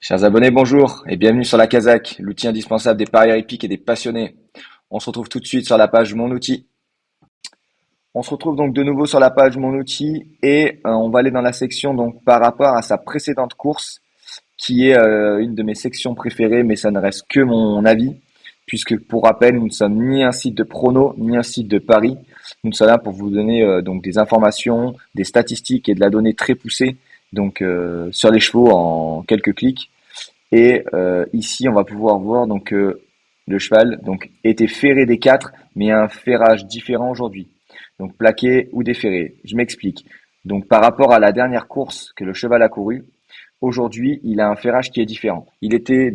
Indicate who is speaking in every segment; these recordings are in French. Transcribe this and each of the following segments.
Speaker 1: Chers abonnés, bonjour et bienvenue sur la Kazakh, l'outil indispensable des parieurs hippiques et des passionnés. On se retrouve tout de suite sur la page Mon outil. On se retrouve donc de nouveau sur la page Mon outil et on va aller dans la section donc par rapport à sa précédente course qui est une de mes sections préférées, mais ça ne reste que mon avis puisque pour rappel, nous ne sommes ni un site de prono ni un site de paris. Nous sommes là pour vous donner donc des informations, des statistiques et de la donnée très poussée donc sur les chevaux en quelques clics. Et ici, on va pouvoir voir donc le cheval donc était ferré des quatre, mais a un ferrage différent aujourd'hui. Donc plaqué ou déferré. Je m'explique. Donc par rapport à la dernière course que le cheval a couru, aujourd'hui, il a un ferrage qui est différent. Il était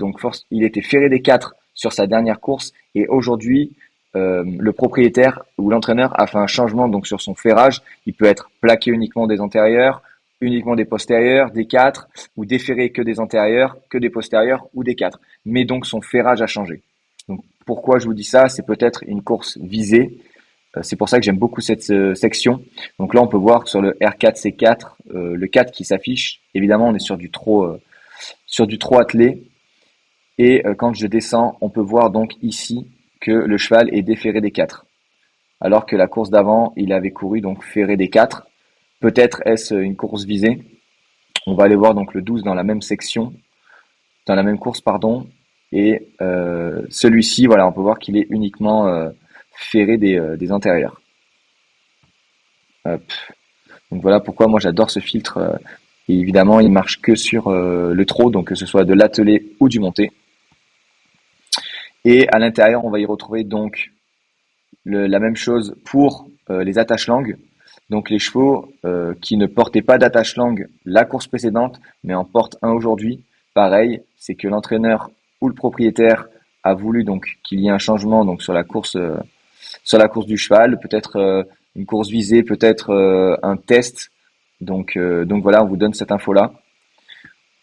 Speaker 1: ferré des quatre sur sa dernière course et aujourd'hui, le propriétaire ou l'entraîneur a fait un changement donc sur son ferrage. Il peut être plaqué uniquement des antérieurs, uniquement des postérieurs, des quatre, ou déferré que des antérieurs, que des postérieurs ou des quatre. Mais donc son ferrage a changé. Donc pourquoi je vous dis ça? C'est peut-être une course visée. C'est pour ça que j'aime beaucoup cette section. Donc là, on peut voir que sur le R4C4, le 4 qui s'affiche, évidemment, on est sur du trop attelé. Et quand je descends, on peut voir donc ici que le cheval est déferré des 4. Alors que la course d'avant, il avait couru donc ferré des 4. Peut-être est-ce une course visée. On va aller voir donc le 12 dans la même section, dans la même course, pardon. Et celui-ci, voilà, on peut voir qu'il est uniquement ferré des antérieurs. Hop. Donc voilà pourquoi moi j'adore ce filtre. Et évidemment, il marche que sur le trot, donc que ce soit de l'attelé ou du monté. Et à l'intérieur, on va y retrouver donc la même chose pour les attaches langues. Donc les chevaux qui ne portaient pas d'attache langue la course précédente, mais en portent un aujourd'hui. Pareil, c'est que l'entraîneur ou le propriétaire a voulu donc qu'il y ait un changement donc sur la course du cheval, peut-être une course visée, peut-être un test. Donc voilà, on vous donne cette info là.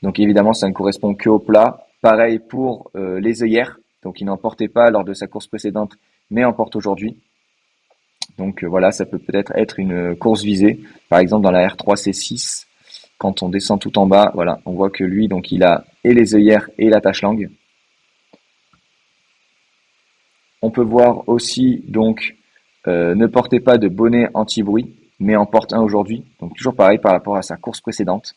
Speaker 1: Donc évidemment, ça ne correspond que au plat. Pareil pour les œillères. Donc il n'en portait pas lors de sa course précédente, mais en porte aujourd'hui. Donc voilà, ça peut peut-être être une course visée. Par exemple, dans la R3C6, quand on descend tout en bas, voilà, on voit que lui, donc il a et les œillères et l'attache langue. On peut voir aussi donc ne portez pas de bonnet anti-bruit, mais en porte un aujourd'hui. Donc toujours pareil par rapport à sa course précédente.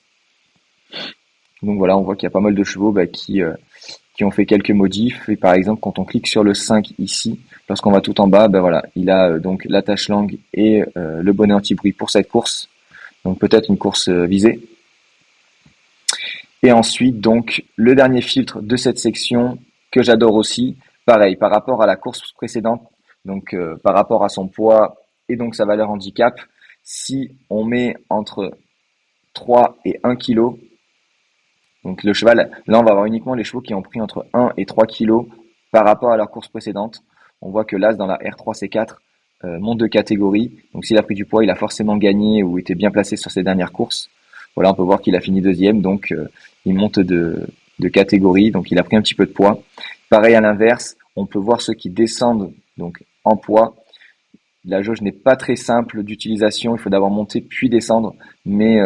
Speaker 1: Donc voilà, on voit qu'il y a pas mal de chevaux qui ont fait quelques modifs. Et par exemple, quand on clique sur le 5 ici, lorsqu'on va tout en bas, voilà, il a donc l'attache langue et le bonnet anti-bruit pour cette course. Donc peut-être une course visée. Et ensuite, donc, le dernier filtre de cette section que j'adore aussi, pareil, par rapport à la course précédente, donc par rapport à son poids et donc sa valeur handicap, si on met entre 3 et 1 kg, donc le cheval, là on va avoir uniquement les chevaux qui ont pris entre 1 et 3 kilos par rapport à leur course précédente. On voit que l'As dans la R3C4 monte de catégorie. Donc s'il a pris du poids, il a forcément gagné ou été bien placé sur ses dernières courses. Voilà, on peut voir qu'il a fini deuxième, donc il monte de catégorie, donc il a pris un petit peu de poids. Pareil à l'inverse, on peut voir ceux qui descendent donc en poids. La jauge n'est pas très simple d'utilisation, il faut d'abord monter puis descendre, mais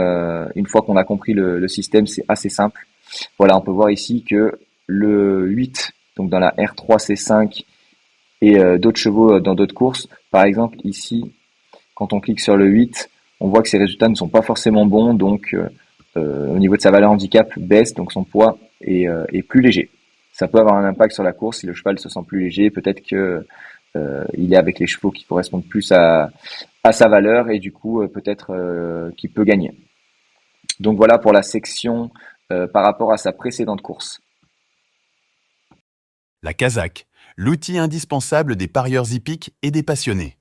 Speaker 1: une fois qu'on a compris le système, c'est assez simple. Voilà, on peut voir ici que le 8, donc dans la R3C5 et d'autres chevaux dans d'autres courses, par exemple ici, quand on clique sur le 8, on voit que ses résultats ne sont pas forcément bons, donc au niveau de sa valeur handicap baisse, donc son poids est plus léger. Ça peut avoir un impact sur la course si le cheval se sent plus léger, peut-être que il est avec les chevaux qui correspondent plus à sa valeur et du coup peut-être qu'il peut gagner. Donc voilà pour la section par rapport à sa précédente course.
Speaker 2: La Kazakh, l'outil indispensable des parieurs hippiques et des passionnés.